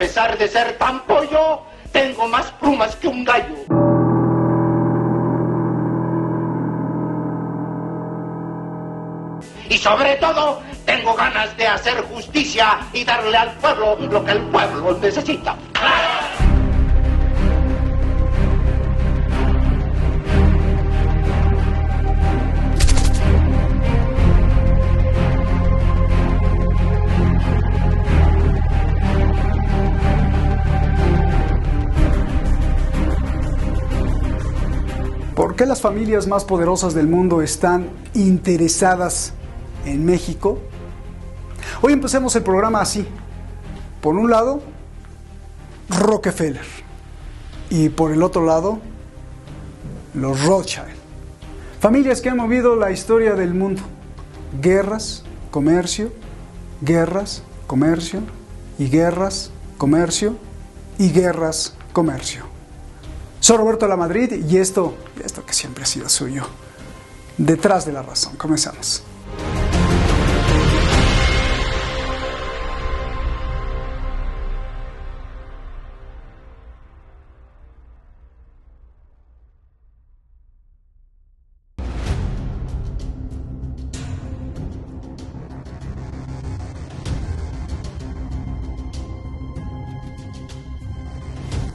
A pesar de ser tan pollo, tengo más plumas que un gallo. Y sobre todo, tengo ganas de hacer justicia y darle al pueblo lo que el pueblo necesita. ¿Por qué las familias más poderosas del mundo están interesadas en México? Hoy empecemos el programa así. Por un lado, Rockefeller. Y por el otro lado, los Rothschild. Familias que han movido la historia del mundo. Guerras, comercio, guerras, comercio, y guerras, comercio, y guerras, comercio. Soy Roberto Lamadrid y esto que siempre ha sido suyo. Detrás de la razón. Comenzamos.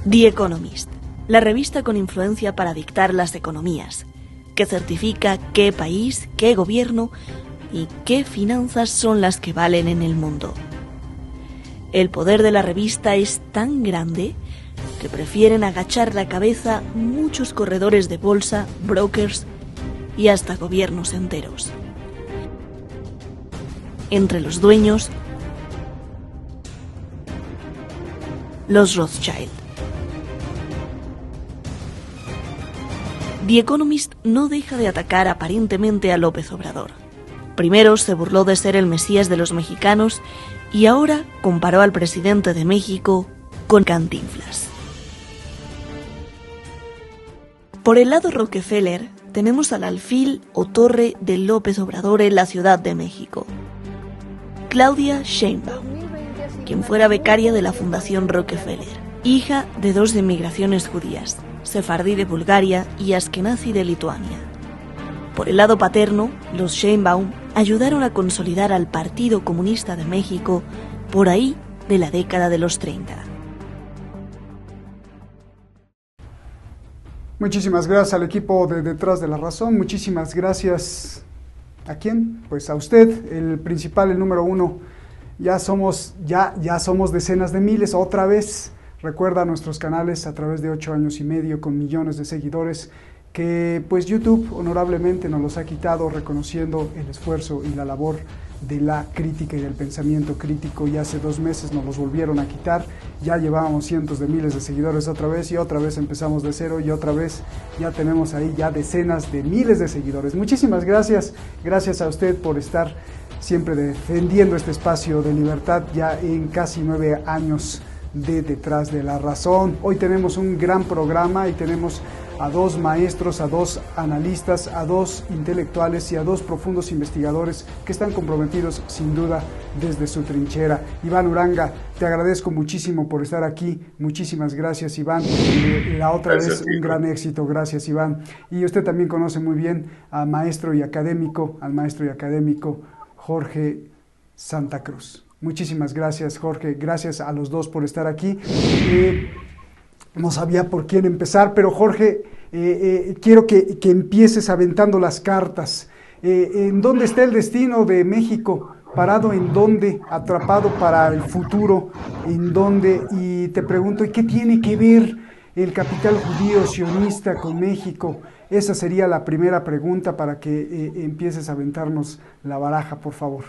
The Economist, la revista con influencia para dictar las economías, que certifica qué país, qué gobierno y qué finanzas son las que valen en el mundo. El poder de la revista es tan grande que prefieren agachar la cabeza muchos corredores de bolsa, brokers y hasta gobiernos enteros. Entre los dueños, los Rothschild. The Economist no deja de atacar aparentemente a López Obrador. Primero se burló de ser el Mesías de los mexicanos y ahora comparó al presidente de México con Cantinflas. Por el lado Rockefeller tenemos al alfil o torre de López Obrador en la Ciudad de México, Claudia Sheinbaum, quien fuera becaria de la Fundación Rockefeller, hija de dos emigraciones judías, sefardí de Bulgaria y askenazi de Lituania. Por el lado paterno, los Sheinbaum ayudaron a consolidar al Partido Comunista de México por ahí de la década de los 30. Muchísimas gracias al equipo de Detrás de la Razón. Muchísimas gracias. ¿A quién? Pues a usted, el principal, el número uno. Ya somos decenas de miles, otra vez. Recuerda nuestros canales a través de 8 años y medio con millones de seguidores que pues YouTube honorablemente nos los ha quitado, reconociendo el esfuerzo y la labor de la crítica y del pensamiento crítico, y hace 2 meses nos los volvieron a quitar. Ya llevábamos cientos de miles de seguidores otra vez y otra vez empezamos de cero y otra vez ya tenemos ahí ya decenas de miles de seguidores. Muchísimas gracias, gracias a usted por estar siempre defendiendo este espacio de libertad ya en casi 9 años de Detrás de la Razón. Hoy tenemos un gran programa y tenemos a 2 maestros, a 2 analistas, a 2 intelectuales y a 2 profundos investigadores que están comprometidos sin duda desde su trinchera. Iván Uranga, te agradezco muchísimo por estar aquí. Muchísimas gracias, Iván. La otra vez un gran éxito. Gracias, Iván. Y usted también conoce muy bien al maestro y académico Jorge Santa Cruz. Muchísimas gracias, Jorge. Gracias a los 2 por estar aquí. No sabía por quién empezar, pero Jorge, quiero que empieces aventando las cartas. ¿En dónde está el destino de México? ¿Parado en dónde? ¿Atrapado para el futuro? ¿En dónde? Y te pregunto, ¿y qué tiene que ver el capital judío sionista con México? Esa sería la primera pregunta para que empieces a aventarnos la baraja, por favor.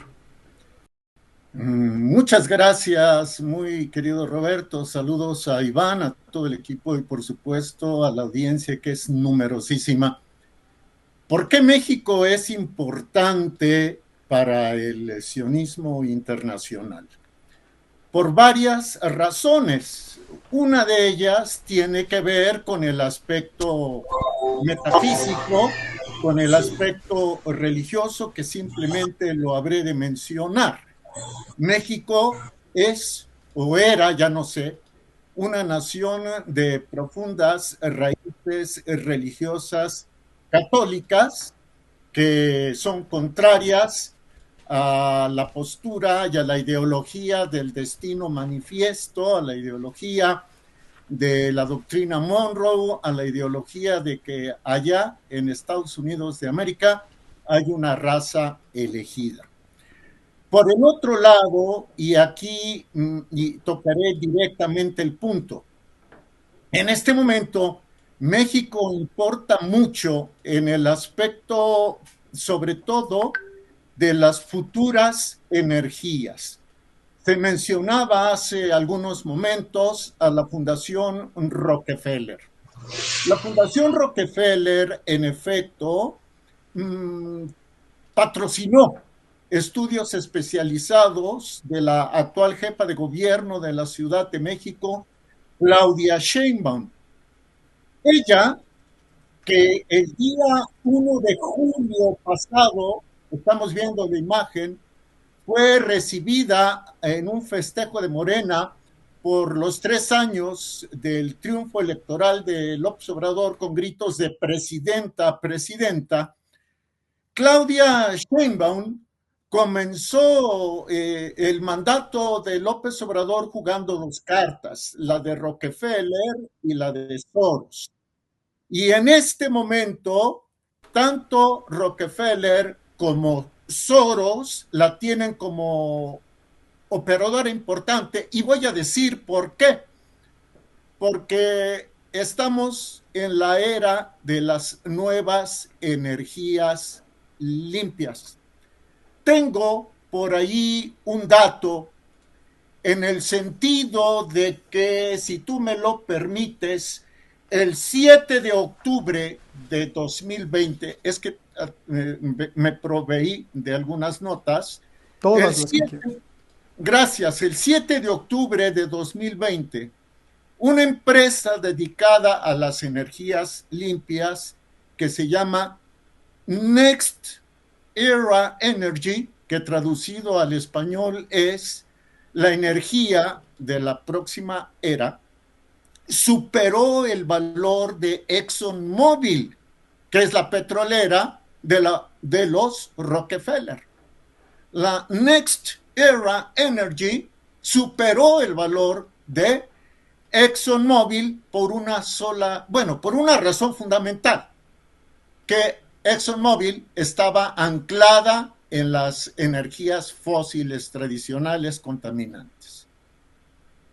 Muchas gracias, muy querido Roberto. Saludos a Iván, a todo el equipo y por supuesto a la audiencia que es numerosísima. ¿Por qué México es importante para el sionismo internacional? Por varias razones. Una de ellas tiene que ver con el aspecto metafísico, con el aspecto religioso, que simplemente lo habré de mencionar. México es o era, ya no sé, una nación de profundas raíces religiosas católicas que son contrarias a la postura y a la ideología del destino manifiesto, a la ideología de la doctrina Monroe, a la ideología de que allá en Estados Unidos de América hay una raza elegida. Por el otro lado, y aquí y tocaré directamente el punto, en este momento México importa mucho en el aspecto, sobre todo, de las futuras energías. Se mencionaba hace algunos momentos a la Fundación Rockefeller. La Fundación Rockefeller, en efecto, patrocinó estudios especializados de la actual jefa de gobierno de la Ciudad de México, Claudia Sheinbaum. Ella, que el día 1 de julio pasado, estamos viendo la imagen, fue recibida en un festejo de Morena por los 3 años del triunfo electoral de López Obrador con gritos de presidenta, presidenta. Claudia Sheinbaum comenzó el mandato de López Obrador jugando 2 cartas, la de Rockefeller y la de Soros. Y en este momento, tanto Rockefeller como Soros la tienen como operadora importante, y voy a decir por qué. Porque estamos en la era de las nuevas energías limpias. Tengo por ahí un dato en el sentido de que, si tú me lo permites, el 7 de octubre de 2020, es que me proveí de algunas notas. Todas las que quieras. Gracias. El 7 de octubre de 2020, una empresa dedicada a las energías limpias que se llama Next Era Energy, que traducido al español es la energía de la próxima era, superó el valor de ExxonMobil, que es la petrolera de los Rockefeller. La Next Era Energy superó el valor de ExxonMobil por una razón fundamental, que ExxonMobil estaba anclada en las energías fósiles tradicionales contaminantes.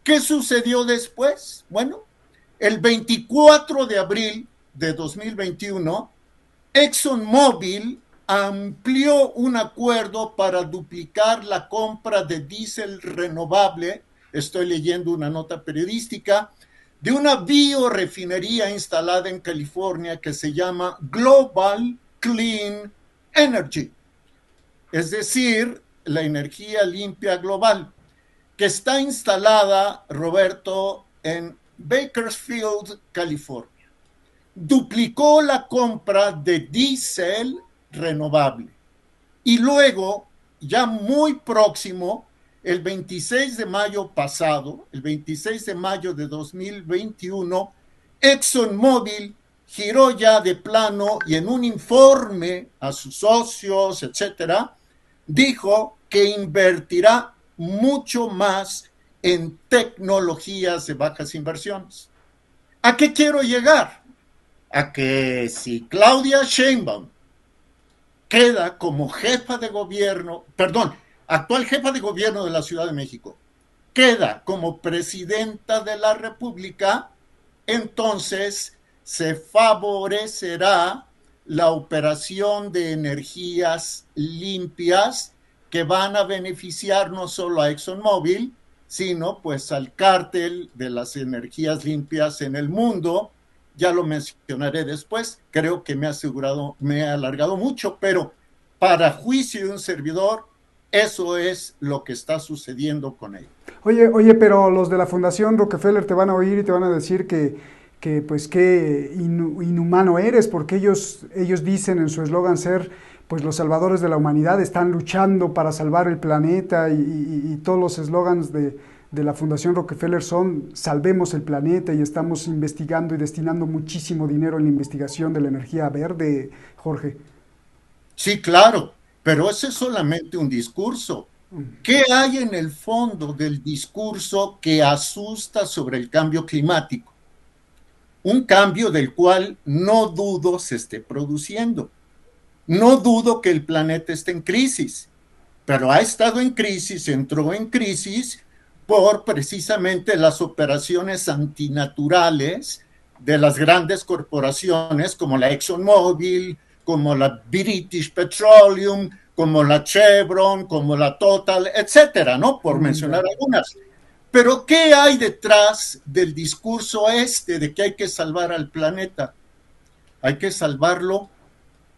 ¿Qué sucedió después? Bueno, el 24 de abril de 2021, ExxonMobil amplió un acuerdo para duplicar la compra de diésel renovable, estoy leyendo una nota periodística, de una biorefinería instalada en California que se llama Global Clean Energy, es decir, la energía limpia global, que está instalada, Roberto, en Bakersfield, California. Duplicó la compra de diésel renovable. Y luego, ya muy próximo, el 26 de mayo pasado, el 26 de mayo de 2021, ExxonMobil giró ya de plano y en un informe a sus socios, etcétera, dijo que invertirá mucho más en tecnologías de bajas inversiones. ¿A qué quiero llegar? A que si Claudia Sheinbaum queda como jefa de gobierno, actual jefa de gobierno de la Ciudad de México, queda como presidenta de la República, entonces se favorecerá la operación de energías limpias que van a beneficiar no solo a ExxonMobil, sino pues al cártel de las energías limpias en el mundo. Ya lo mencionaré después. Creo que me he alargado mucho, pero para juicio de un servidor, eso es lo que está sucediendo con él. Oye, pero los de la Fundación Rockefeller te van a oír y te van a decir que inhumano eres, porque ellos dicen en su eslogan ser pues los salvadores de la humanidad, están luchando para salvar el planeta y todos los eslogans de de la Fundación Rockefeller son salvemos el planeta y estamos investigando y destinando muchísimo dinero en la investigación de la energía verde, Jorge. Sí, claro, pero ese es solamente un discurso. ¿Qué hay en el fondo del discurso que asusta sobre el cambio climático? Un cambio del cual no dudo se esté produciendo. No dudo que el planeta esté en crisis, pero ha estado en crisis, entró en crisis por precisamente las operaciones antinaturales de las grandes corporaciones como la ExxonMobil, como la British Petroleum, como la Chevron, como la Total, etcétera, ¿no? Por mencionar algunas. Pero ¿qué hay detrás del discurso de que hay que salvar al planeta? Hay que salvarlo.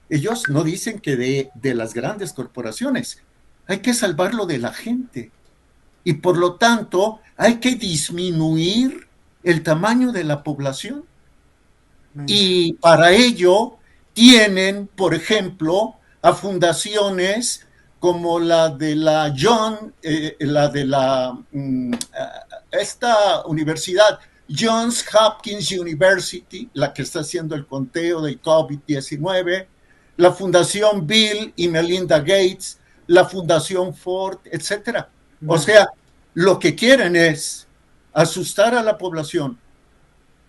Ellos no dicen que de las grandes corporaciones, hay que salvarlo de la gente. Y por lo tanto, hay que disminuir el tamaño de la población. Y para ello tienen, por ejemplo, a fundaciones como la de esta universidad, Johns Hopkins University, la que está haciendo el conteo del COVID-19, la Fundación Bill y Melinda Gates, la Fundación Ford, etcétera. O sea, lo que quieren es asustar a la población,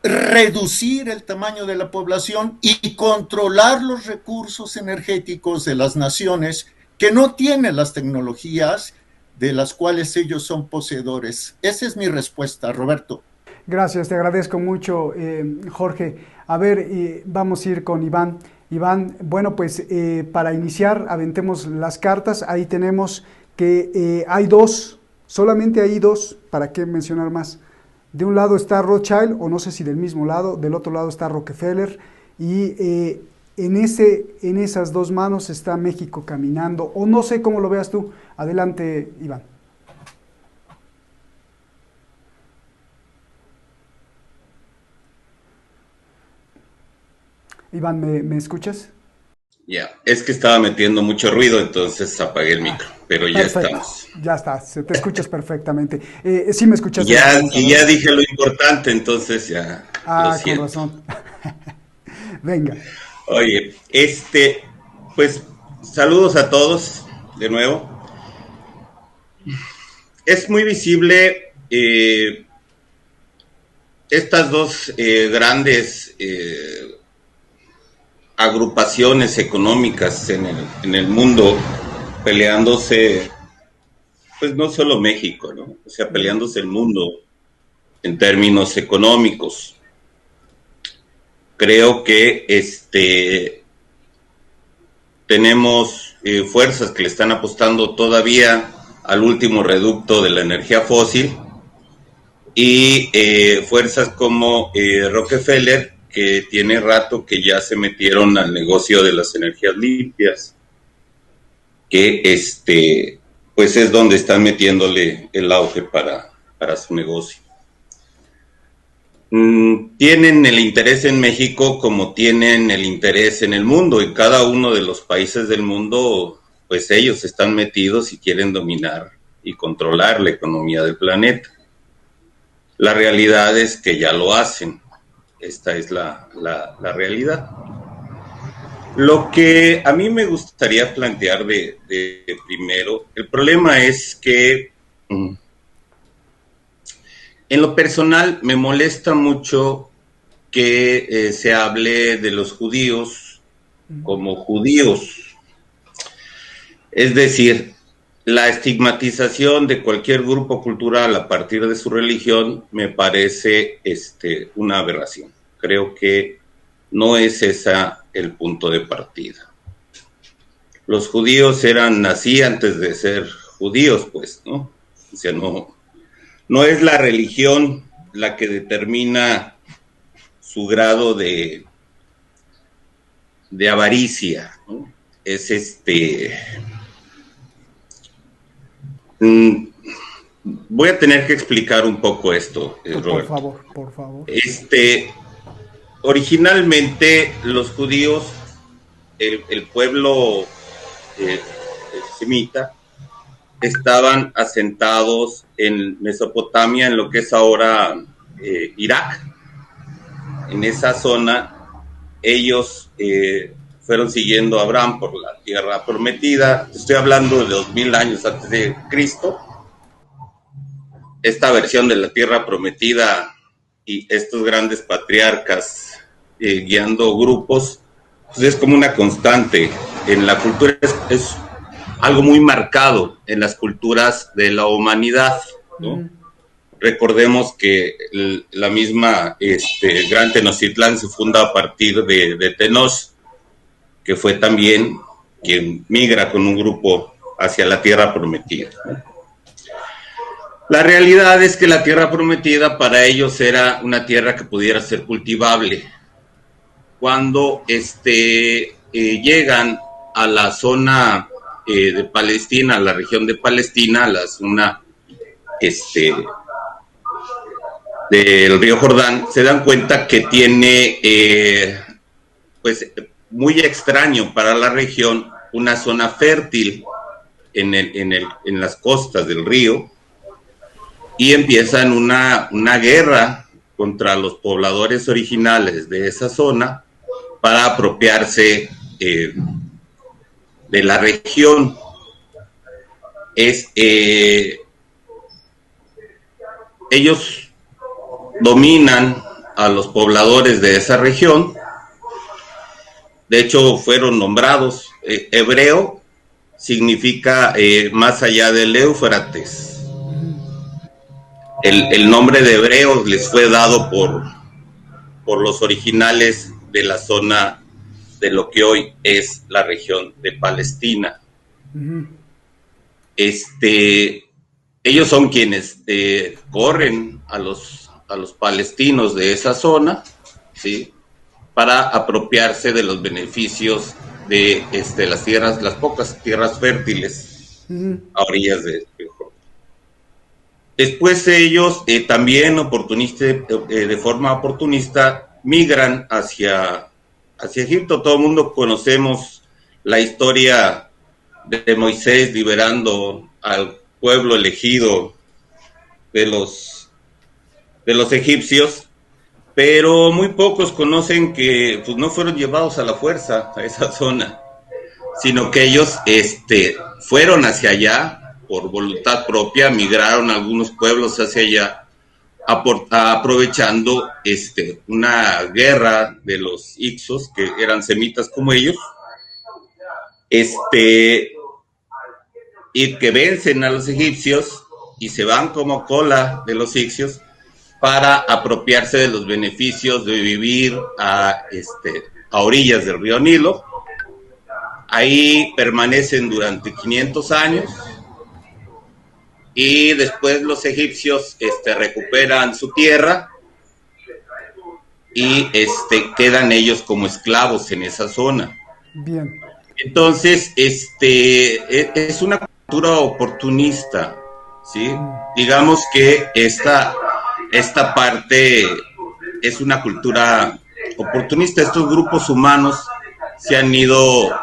reducir el tamaño de la población y controlar los recursos energéticos de las naciones que no tienen las tecnologías de las cuales ellos son poseedores. Esa es mi respuesta, Roberto. Gracias, te agradezco mucho, Jorge. A ver, vamos a ir con Iván. Iván, bueno, pues para iniciar, aventemos las cartas. Ahí tenemos que hay dos, solamente hay dos, ¿para qué mencionar más? De un lado está Rothschild, o no sé si del mismo lado, del otro lado está Rockefeller, y en esas dos manos está México caminando, o no sé cómo lo veas tú. Adelante, Iván. Iván, ¿me escuchas? Ya, es que estaba metiendo mucho ruido, entonces apagué el micro, pero ya perfecto. estamos. Ya está, te escuchas perfectamente. Sí me escuchas. Ya dije lo importante, entonces ya lo siento. Con razón. Venga. Oye, pues saludos a todos de nuevo. Es muy visible estas dos grandes agrupaciones económicas en el mundo peleándose, pues no solo México, ¿no? O sea, peleándose el mundo en términos económicos. Creo que tenemos fuerzas que le están apostando todavía al último reducto de la energía fósil y fuerzas como Rockefeller, que tiene rato que ya se metieron al negocio de las energías limpias, que pues es donde están metiéndole el auge para su negocio. Tienen el interés en México como tienen el interés en el mundo. En cada uno de los países del mundo, pues ellos están metidos y quieren dominar y controlar la economía del planeta. La realidad es que ya lo hacen. Esta es la realidad. Lo que a mí me gustaría plantear de primero, el problema es que en lo personal me molesta mucho que se hable de los judíos como judíos. Es decir, la estigmatización de cualquier grupo cultural a partir de su religión me parece una aberración. Creo que no es ese el punto de partida. Los judíos eran así antes de ser judíos, pues, ¿no? O sea, no es la religión la que determina su grado de avaricia, ¿no? Es voy a tener que explicar un poco esto, Roberto. Por favor. Originalmente los judíos, el pueblo semita, estaban asentados en Mesopotamia, en lo que es ahora Irak. En esa zona, ellos fueron siguiendo a Abraham por la tierra prometida. Estoy hablando de 2000 años antes de Cristo. Esta versión de la tierra prometida y estos grandes patriarcas guiando grupos, pues es como una constante en la cultura, es algo muy marcado en las culturas de la humanidad, ¿no? Recordemos que la misma Gran Tenochtitlán se funda a partir de Tenoch, que fue también quien migra con un grupo hacia la tierra prometida. La realidad es que la tierra prometida para ellos era una tierra que pudiera ser cultivable. Cuando llegan a la zona de Palestina, a la región de Palestina, a la zona del río Jordán, se dan cuenta que tiene, pues, muy extraño para la región, una zona fértil en las costas del río, y empiezan una guerra contra los pobladores originales de esa zona para apropiarse de la región. Ellos dominan a los pobladores de esa región. De hecho, fueron nombrados. Hebreo significa más allá del Éufrates. El nombre de hebreo les fue dado por los originales de la zona de lo que hoy es la región de Palestina. Uh-huh. Ellos son quienes corren a los palestinos de esa zona, ¿sí?, para apropiarse de los beneficios de las pocas tierras fértiles a orillas de Jordán. Después ellos también de forma oportunista migran hacia Egipto. Todo el mundo conocemos la historia de Moisés liberando al pueblo elegido de los egipcios, pero muy pocos conocen que pues no fueron llevados a la fuerza a esa zona, sino que ellos fueron hacia allá por voluntad propia, migraron algunos pueblos hacia allá, aprovechando una guerra de los Hicsos, que eran semitas como ellos, y que vencen a los egipcios y se van como cola de los egipcios para apropiarse de los beneficios de vivir a orillas del río Nilo. Ahí permanecen durante 500 años y después los egipcios recuperan su tierra y quedan ellos como esclavos en esa zona. Bien. Entonces, es una cultura oportunista, ¿sí? Digamos que esta parte es una cultura oportunista. Estos grupos humanos se han ido,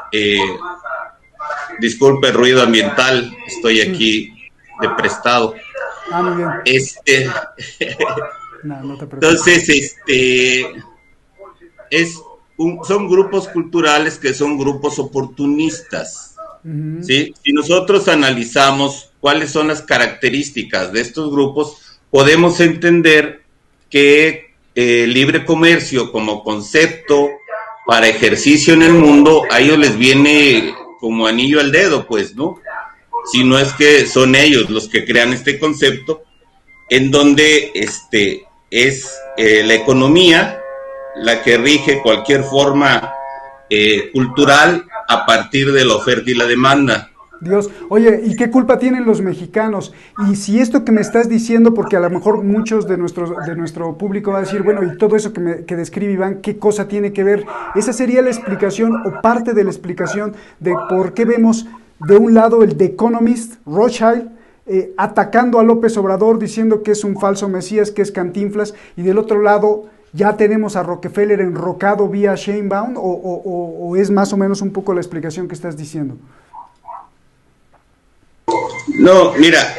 disculpe el ruido ambiental, estoy aquí de prestado. Muy bien. No te preocupes. Entonces, son grupos culturales que son grupos oportunistas, ¿sí? Si nosotros analizamos cuáles son las características de estos grupos, podemos entender que libre comercio como concepto para ejercicio en el mundo, a ellos les viene como anillo al dedo, pues, ¿no? Si no es que son ellos los que crean este concepto, en donde es la economía la que rige cualquier forma cultural a partir de la oferta y la demanda. Dios, oye, ¿y qué culpa tienen los mexicanos? Y si esto que me estás diciendo, porque a lo mejor muchos de nuestro público va a decir, bueno, y todo eso que describe Iván, ¿qué cosa tiene que ver? Esa sería la explicación o parte de la explicación de por qué vemos de un lado el The Economist, Rothschild, atacando a López Obrador, diciendo que es un falso Mesías, que es Cantinflas, y del otro lado ya tenemos a Rockefeller enrocado vía Sheinbaum, o es más o menos un poco la explicación que estás diciendo. No, mira,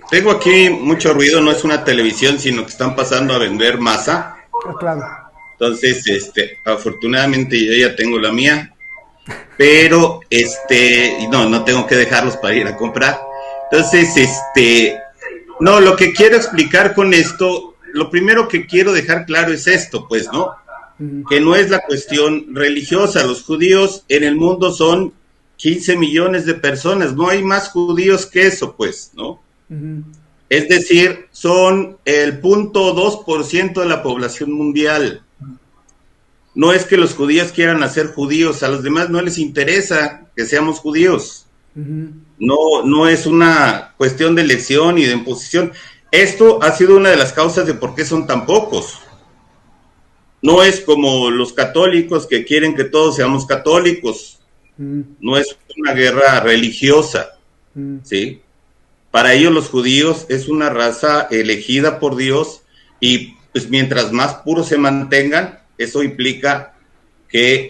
tengo aquí mucho ruido, no es una televisión, sino que están pasando a vender masa. Claro. Entonces, afortunadamente yo ya tengo la mía, pero no tengo que dejarlos para ir a comprar. Entonces, no, lo que quiero explicar con esto, lo primero que quiero dejar claro es esto, pues, ¿no? Que no es la cuestión religiosa. Los judíos en el mundo son 15 millones de personas, no hay más judíos que eso, pues, ¿no? Es decir, son el 0.2% de la población mundial. No es que los judíos quieran hacer judíos, a los demás no les interesa que seamos judíos. No es una cuestión de elección y de imposición. Esto ha sido una de las causas de por qué son tan pocos. No es como los católicos que quieren que todos seamos católicos. No es una guerra religiosa, ¿sí? Para ellos los judíos es una raza elegida por Dios y pues mientras más puros se mantengan, eso implica que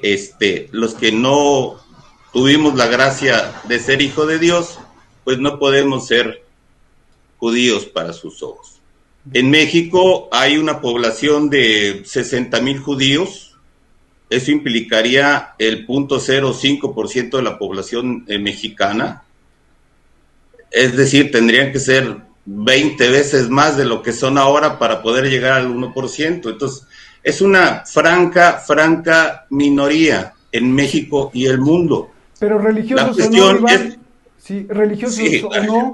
los que no tuvimos la gracia de ser hijo de Dios, pues no podemos ser judíos para sus ojos. En México hay una población de 60,000 judíos. Eso implicaría el 0.05% de la población mexicana. Es decir, tendrían que ser 20 veces más de lo que son ahora para poder llegar al 1%. Entonces, es una franca minoría en México y el mundo. Pero religiosos o no, Iván, sí, religiosos o no,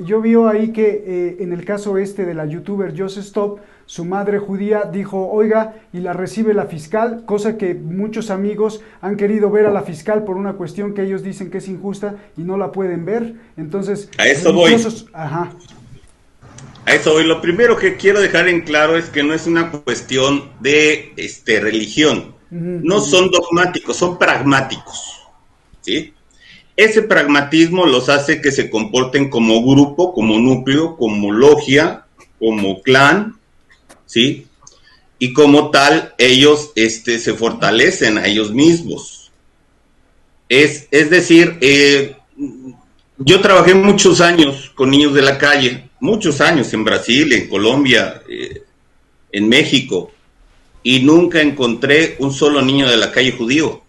yo vi ahí que en el caso de la youtuber Joseph Stop, su madre judía dijo, oiga, y la recibe la fiscal, cosa que muchos amigos han querido ver a la fiscal por una cuestión que ellos dicen que es injusta y no la pueden ver. Entonces, a eso voy. Ajá. A eso voy. Lo primero que quiero dejar en claro es que no es una cuestión de religión. No son dogmáticos, son pragmáticos, ¿sí? Ese pragmatismo los hace que se comporten como grupo, como núcleo, como logia, como clan, ¿sí? Y como tal, ellos se fortalecen a ellos mismos. Es decir, yo trabajé muchos años con niños de la calle, muchos años en Brasil, en Colombia, en México, y nunca encontré un solo niño de la calle judío.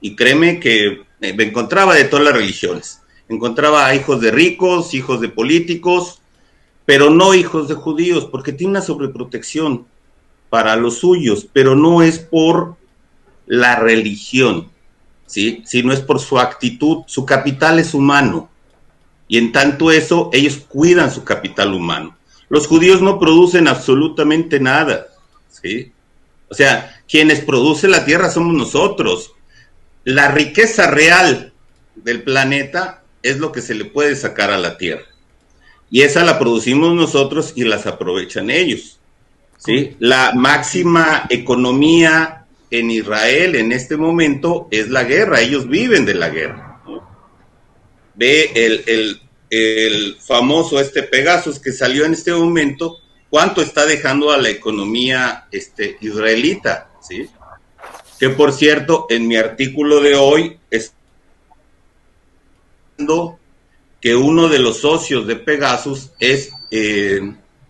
Y créeme que me encontraba de todas las religiones. Encontraba a hijos de ricos, hijos de políticos, pero no hijos de judíos, porque tiene una sobreprotección para los suyos, pero no es por la religión, ¿sí? Sino es por su actitud. Su capital es humano, y en tanto eso, ellos cuidan su capital humano. Los judíos no producen absolutamente nada, ¿sí? O sea, quienes producen la tierra somos nosotros. La riqueza real del planeta es lo que se le puede sacar a la tierra. Y esa la producimos nosotros y las aprovechan ellos, ¿sí? La máxima economía en Israel en este momento es la guerra. Ellos viven de la guerra, ¿no? Ve el famoso Pegasus que salió en este momento, cuánto está dejando a la economía israelita, ¿sí? Que por cierto, en mi artículo de hoy es que uno de los socios de Pegasus es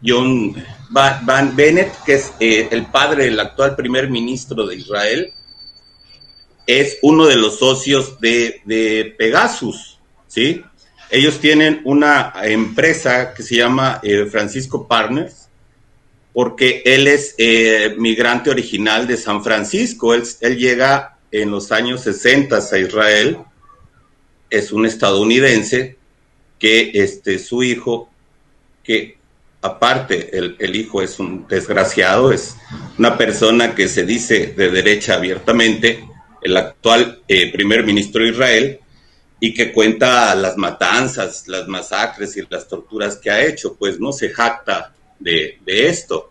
John Van Bennett, que es el padre del actual primer ministro de Israel, es uno de los socios de Pegasus, ¿sí? Ellos tienen una empresa que se llama Francisco Partners, porque él es migrante original de San Francisco. Él llega en los años 60 a Israel, es un estadounidense que su hijo, que aparte el hijo es un desgraciado, es una persona que se dice de derecha abiertamente, el actual primer ministro de Israel, y que cuenta las matanzas, las masacres y las torturas que ha hecho, pues no se jacta de esto.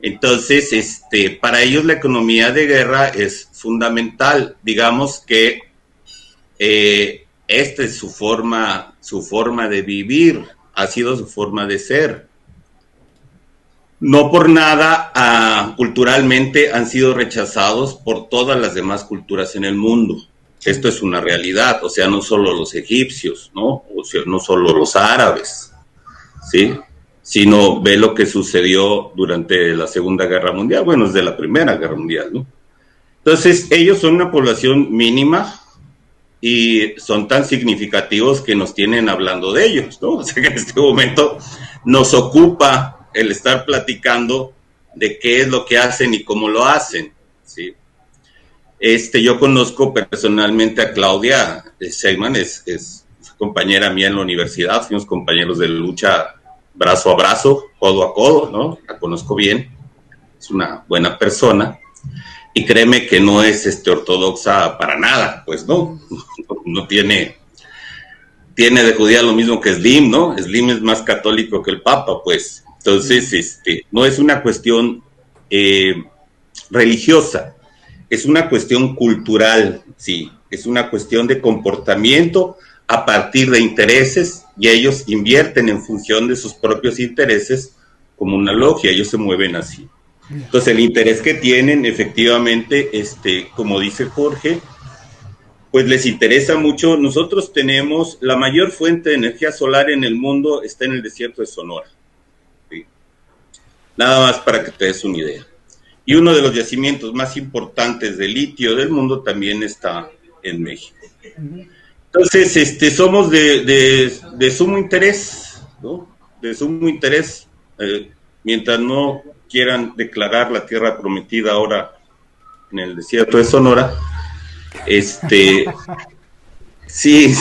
Entonces, para ellos la economía de guerra es fundamental. Digamos que esta es su forma de vivir, ha sido su forma de ser. No por nada culturalmente han sido rechazados por todas las demás culturas en el mundo, Esto es una realidad, o sea, no solo los egipcios, ¿no? O sea, no solo los árabes, ¿sí? Sino ve lo que sucedió durante la Segunda Guerra Mundial, bueno, desde la Primera Guerra Mundial, ¿no? Entonces, ellos son una población mínima y son tan significativos que nos tienen hablando de ellos, ¿no? O sea, que en este momento nos ocupa el estar platicando de qué es lo que hacen y cómo lo hacen, ¿sí? Yo conozco personalmente a Claudia Sheinbaum, es compañera mía en la universidad, fuimos compañeros de lucha brazo a brazo, codo a codo, ¿no? La conozco bien, es una buena persona, y créeme que no es ortodoxa para nada, pues no tiene de judía lo mismo que Slim, ¿no? Slim es más católico que el Papa, pues. Entonces, no es una cuestión religiosa, es una cuestión cultural, sí, es una cuestión de comportamiento a partir de intereses, y ellos invierten en función de sus propios intereses como una logia, ellos se mueven así. Entonces, el interés que tienen, efectivamente, como dice Jorge, pues les interesa mucho. Nosotros tenemos la mayor fuente de energía solar en el mundo, está en el desierto de Sonora, ¿sí? Nada más para que te des una idea. Y uno de los yacimientos más importantes de litio del mundo también está en México. Entonces, somos de sumo interés, ¿no? De sumo interés, mientras no quieran declarar la tierra prometida ahora en el desierto de Sonora, sí,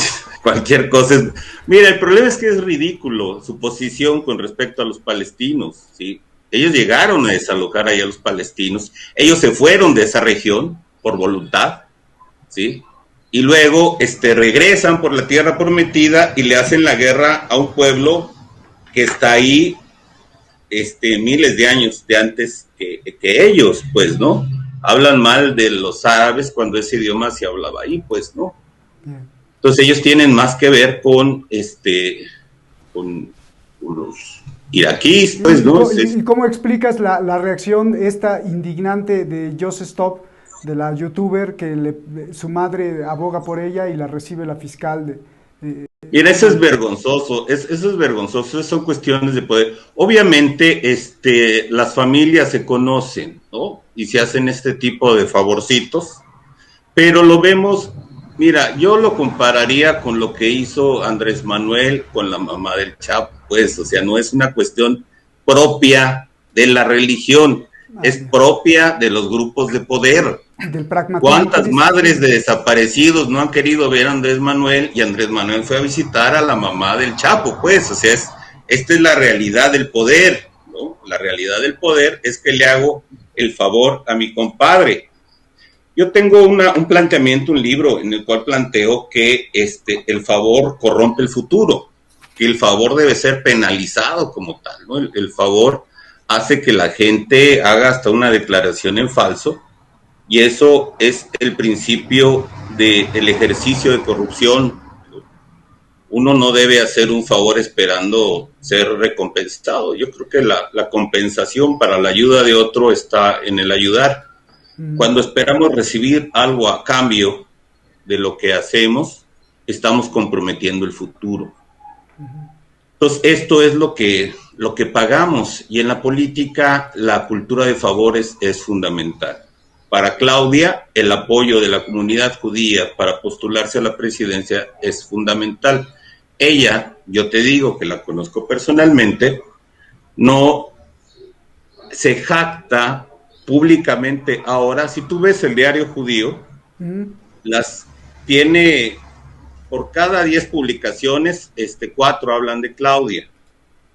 cualquier cosa. Mira, el problema es que es ridículo su posición con respecto a los palestinos, ¿sí? Ellos llegaron a desalojar ahí a los palestinos, ellos se fueron de esa región por voluntad, ¿sí? Y luego regresan por la tierra prometida y le hacen la guerra a un pueblo que está ahí miles de años de antes que ellos, pues, ¿no? Hablan mal de los árabes cuando ese idioma se hablaba ahí, pues, ¿no? Entonces ellos tienen más que ver con los iraquíes, pues, ¿no? ¿Y cómo explicas la reacción esta indignante de Joseph Stop, de la youtuber, que su madre aboga por ella y la recibe la fiscal Mira, eso es vergonzoso, eso es vergonzoso, son cuestiones de poder. Obviamente, las familias se conocen, ¿no? Y se hacen este tipo de favorcitos, pero lo vemos, mira, yo lo compararía con lo que hizo Andrés Manuel con la mamá del Chapo, pues, o sea, no es una cuestión propia de la religión, es propia de los grupos de poder. Del pragmatismo. ¿Cuántas madres de desaparecidos no han querido ver a Andrés Manuel? Y Andrés Manuel fue a visitar a la mamá del Chapo, pues, o sea, esta es la realidad del poder, ¿no? La realidad del poder es que le hago el favor a mi compadre. Yo tengo un planteamiento, un libro en el cual planteo que el favor corrompe el futuro, que el favor debe ser penalizado como tal, ¿no? El favor hace que la gente haga hasta una declaración en falso, y eso es el principio del ejercicio de corrupción. Uno no debe hacer un favor esperando ser recompensado. Yo creo que la compensación para la ayuda de otro está en el ayudar. Cuando esperamos recibir algo a cambio de lo que hacemos, estamos comprometiendo el futuro. Entonces, esto es lo que pagamos, y en la política la cultura de favores es fundamental. Para Claudia, el apoyo de la comunidad judía para postularse a la presidencia es fundamental. Ella, yo te digo que la conozco personalmente, no se jacta públicamente ahora. Si tú ves el diario judío, las tiene, por cada 10 publicaciones, 4 hablan de Claudia,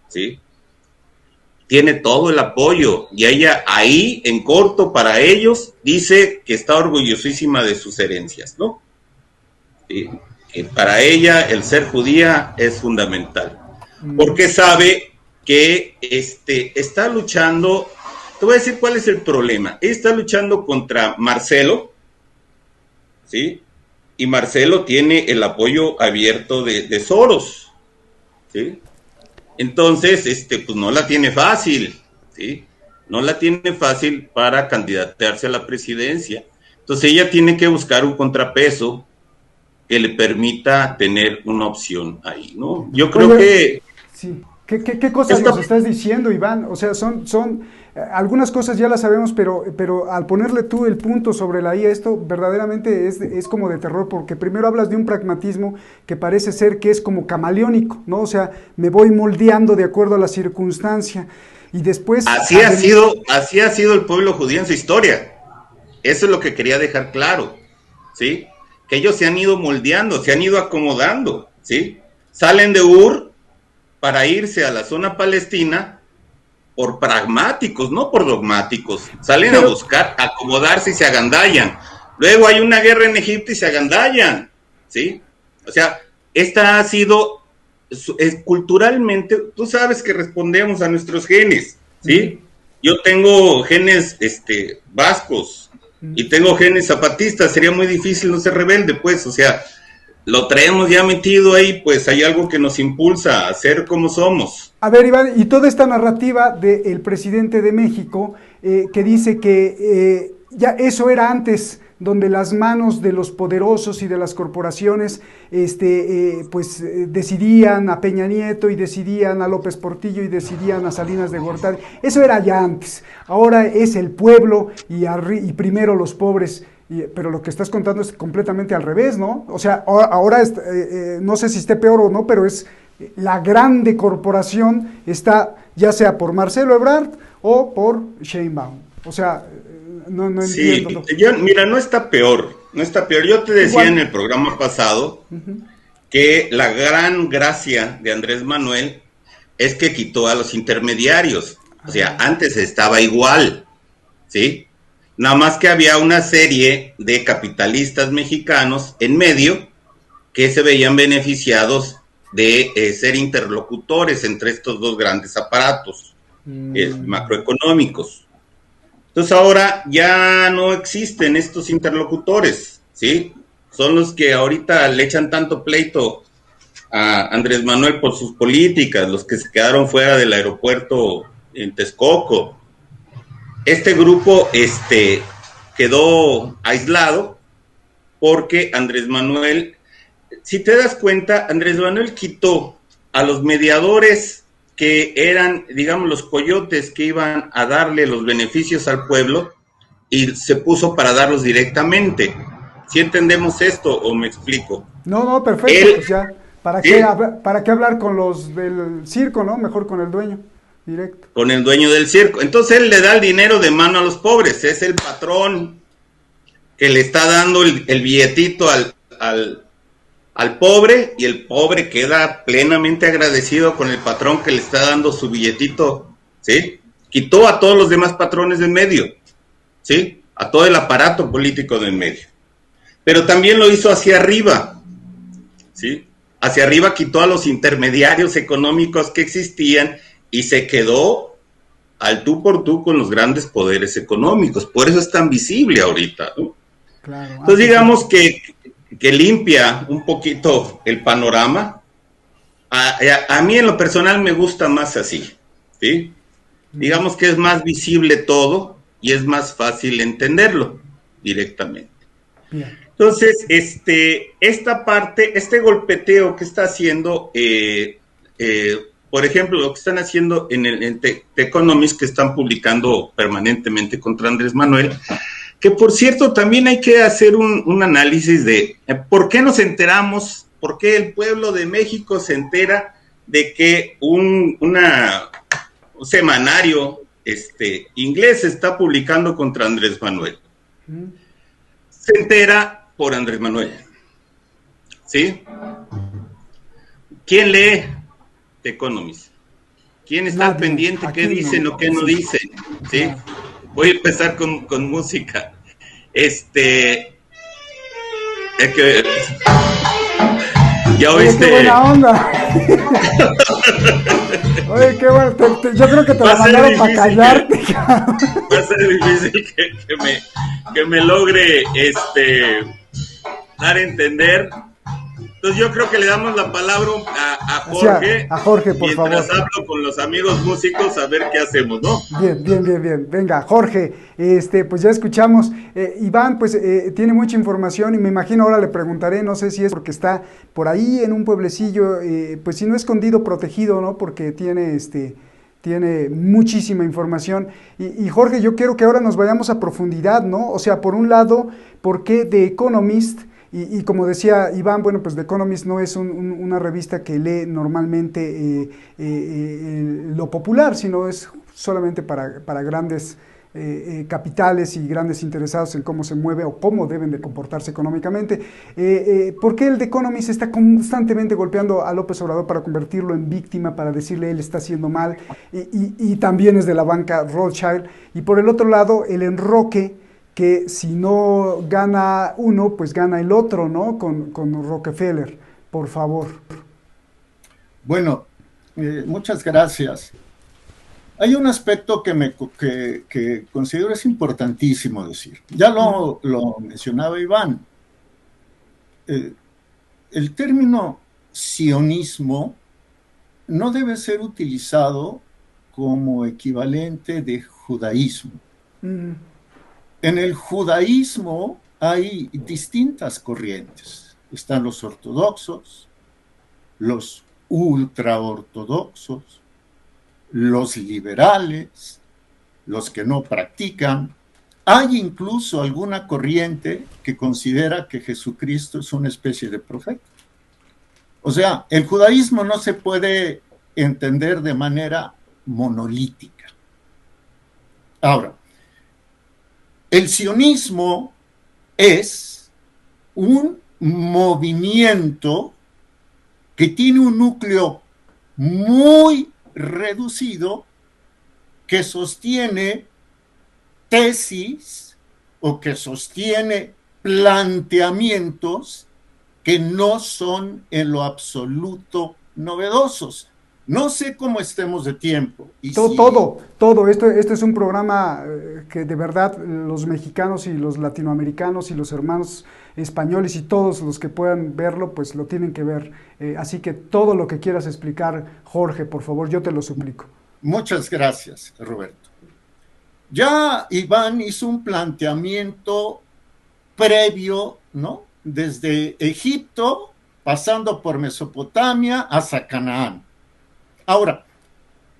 ¿sí? Tiene todo el apoyo, y ella ahí, en corto, para ellos, dice que está orgullosísima de sus herencias, ¿no? Sí, que para ella el ser judía es fundamental, porque sabe que está luchando. Te voy a decir cuál es el problema. Está luchando contra Marcelo, ¿sí? Y Marcelo tiene el apoyo abierto de Soros, ¿sí? Entonces, pues no la tiene fácil, ¿sí? No la tiene fácil para candidatearse a la presidencia. Entonces ella tiene que buscar un contrapeso que le permita tener una opción ahí, ¿no? Yo creo que... Sí. ¿Qué cosas nos estás diciendo, Iván? O sea, son algunas cosas ya las sabemos, pero al ponerle tú el punto sobre la IA, esto verdaderamente es como de terror, porque primero hablas de un pragmatismo que parece ser que es como camaleónico, ¿no? O sea, me voy moldeando de acuerdo a la circunstancia, y después... Así ha sido el pueblo judío en su historia. Eso es lo que quería dejar claro, ¿sí? Que ellos se han ido moldeando, se han ido acomodando, ¿sí? Salen de Ur para irse a la zona palestina por pragmáticos, no por dogmáticos. Salen a buscar acomodarse y se agandallan. Luego hay una guerra en Egipto y se agandallan, ¿sí? O sea, esta ha sido culturalmente, tú sabes que respondemos a nuestros genes, ¿sí? Yo tengo genes vascos y tengo genes zapatistas, sería muy difícil no ser rebelde, pues, o sea, lo traemos ya metido ahí, pues hay algo que nos impulsa a ser como somos. A ver, Iván, y toda esta narrativa del presidente de México, que dice que ya eso era antes, donde las manos de los poderosos y de las corporaciones decidían a Peña Nieto y decidían a López Portillo y decidían a Salinas de Gortari. Eso era ya antes. Ahora es el pueblo y primero los pobres. Pero lo que estás contando es completamente al revés, ¿no? O sea, ahora no sé si esté peor o no, pero es la grande corporación está ya sea por Marcelo Ebrard o por Sheinbaum. O sea, no entiendo. Sí, mira, no está peor. Yo te decía en el programa pasado que la gran gracia de Andrés Manuel es que quitó a los intermediarios. O sea, antes estaba igual, ¿sí? Nada más que había una serie de capitalistas mexicanos en medio que se veían beneficiados de ser interlocutores entre estos dos grandes aparatos macroeconómicos. Entonces ahora ya no existen estos interlocutores, ¿sí? Son los que ahorita le echan tanto pleito a Andrés Manuel por sus políticas, los que se quedaron fuera del aeropuerto en Texcoco. Este grupo quedó aislado porque Andrés Manuel, si te das cuenta, Andrés Manuel quitó a los mediadores que eran, digamos, los coyotes que iban a darle los beneficios al pueblo y se puso para darlos directamente. ¿Sí entendemos esto o me explico? No, perfecto, pues ya, ¿para qué hablar con los del circo, no? Mejor con el dueño. Directo. Con el dueño del circo. Entonces él le da el dinero de mano a los pobres, es el patrón que le está dando el billetito al pobre, y el pobre queda plenamente agradecido con el patrón que le está dando su billetito, ¿sí? Quitó a todos los demás patrones del medio, ¿sí? A todo el aparato político del medio. Pero también lo hizo hacia arriba, ¿sí? Hacia arriba quitó a los intermediarios económicos que existían y se quedó al tú por tú con los grandes poderes económicos. Por eso es tan visible ahorita, ¿no? Claro. Entonces digamos que limpia un poquito el panorama. A mí en lo personal me gusta más así, ¿sí? Digamos que es más visible todo y es más fácil entenderlo directamente. Bien. Entonces, esta parte, este golpeteo que está haciendo... por ejemplo, lo que están haciendo en The Economist, que están publicando permanentemente contra Andrés Manuel, que por cierto también hay que hacer un análisis de por qué nos enteramos, por qué el pueblo de México se entera de que un semanario inglés está publicando contra Andrés Manuel. Se entera por Andrés Manuel, ¿sí? ¿Quién lee The Economist? ¿Quién está al pendiente? ¿Qué dicen o qué no dicen? ¿Sí? Voy a empezar con música. Ya oíste. ¡Qué buena onda! Oye, qué bueno. Yo creo que te la mandaron para callarte. Va a ser difícil que me logre dar a entender Entonces yo creo que le damos la palabra a Jorge. A Jorge, por favor. Mientras hablo con los amigos músicos a ver qué hacemos, ¿no? Bien. Venga, Jorge, pues ya escuchamos. Iván, pues tiene mucha información y me imagino ahora le preguntaré, no sé si es porque está por ahí en un pueblecillo, pues si no escondido, protegido, ¿no? Porque tiene muchísima información. Y Jorge, yo quiero que ahora nos vayamos a profundidad, ¿no? O sea, por un lado, ¿por qué The Economist? Y como decía Iván, bueno, pues The Economist no es una revista que lee normalmente lo popular, sino es solamente para grandes capitales y grandes interesados en cómo se mueve o cómo deben de comportarse económicamente. ¿Por qué el The Economist está constantemente golpeando a López Obrador para convertirlo en víctima, para decirle él está haciendo mal? Y también es de la banca Rothschild. Y por el otro lado, el enroque, que si no gana uno, pues gana el otro, ¿no? Con Rockefeller, por favor. Bueno, muchas gracias. Hay un aspecto que considero es importantísimo decir. Ya lo mencionaba Iván. El término sionismo no debe ser utilizado como equivalente de judaísmo. En el judaísmo hay distintas corrientes. Están los ortodoxos, los ultraortodoxos, los liberales, los que no practican. Hay incluso alguna corriente que considera que Jesucristo es una especie de profeta. O sea, el judaísmo no se puede entender de manera monolítica. Ahora, el sionismo es un movimiento que tiene un núcleo muy reducido que sostiene tesis o que sostiene planteamientos que no son en lo absoluto novedosos. No sé cómo estemos de tiempo. Todo. Esto es un programa que de verdad los mexicanos y los latinoamericanos y los hermanos españoles y todos los que puedan verlo, pues lo tienen que ver. Así que todo lo que quieras explicar, Jorge, por favor, yo te lo suplico. Muchas gracias, Roberto. Ya Iván hizo un planteamiento previo, ¿no? Desde Egipto, pasando por Mesopotamia hasta Canaán. Ahora,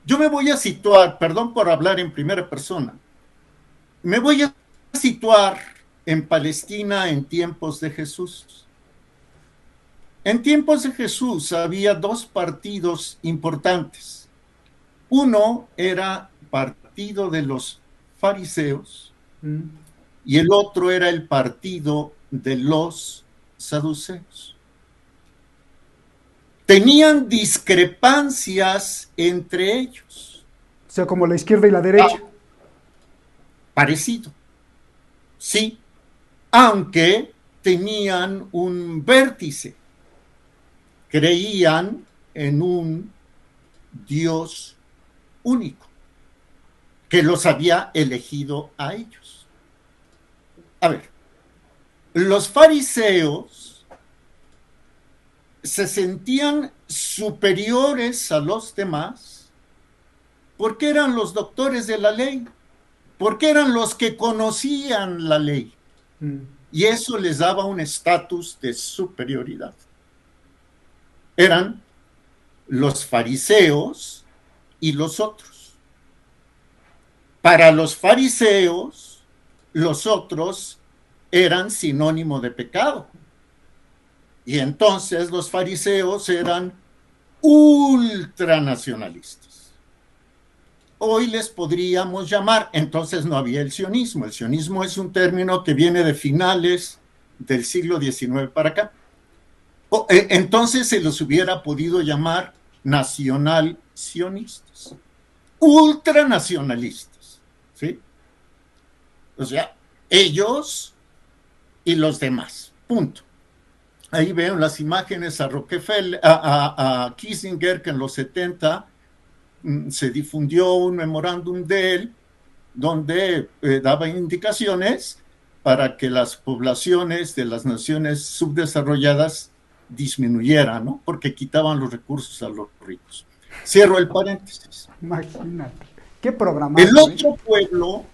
yo me voy a situar, perdón por hablar en primera persona, me voy a situar en Palestina en tiempos de Jesús. En tiempos de Jesús había dos partidos importantes. Uno era partido de los fariseos y el otro era el partido de los saduceos. Tenían discrepancias entre ellos. O sea, como la izquierda y la derecha. Parecido, sí, aunque tenían un vértice. Creían en un Dios único, que los había elegido a ellos. A ver, los fariseos se sentían superiores a los demás porque eran los doctores de la ley, porque eran los que conocían la ley, y eso les daba un estatus de superioridad. Eran los fariseos y los otros. Para los fariseos, los otros eran sinónimo de pecado. Y entonces los fariseos eran ultranacionalistas. Hoy les podríamos llamar, entonces no había el sionismo. El sionismo es un término que viene de finales del siglo XIX para acá. Entonces se los hubiera podido llamar nacional sionistas, ultranacionalistas, ¿sí? O sea, ellos y los demás, punto. Ahí veo las imágenes a Rockefeller, a Kissinger, que en los 70 se difundió un memorándum de él donde daba indicaciones para que las poblaciones de las naciones subdesarrolladas disminuyera, ¿no? Porque quitaban los recursos a los ricos. Cierro el paréntesis. Imagínate. ¿Qué programa? El otro pueblo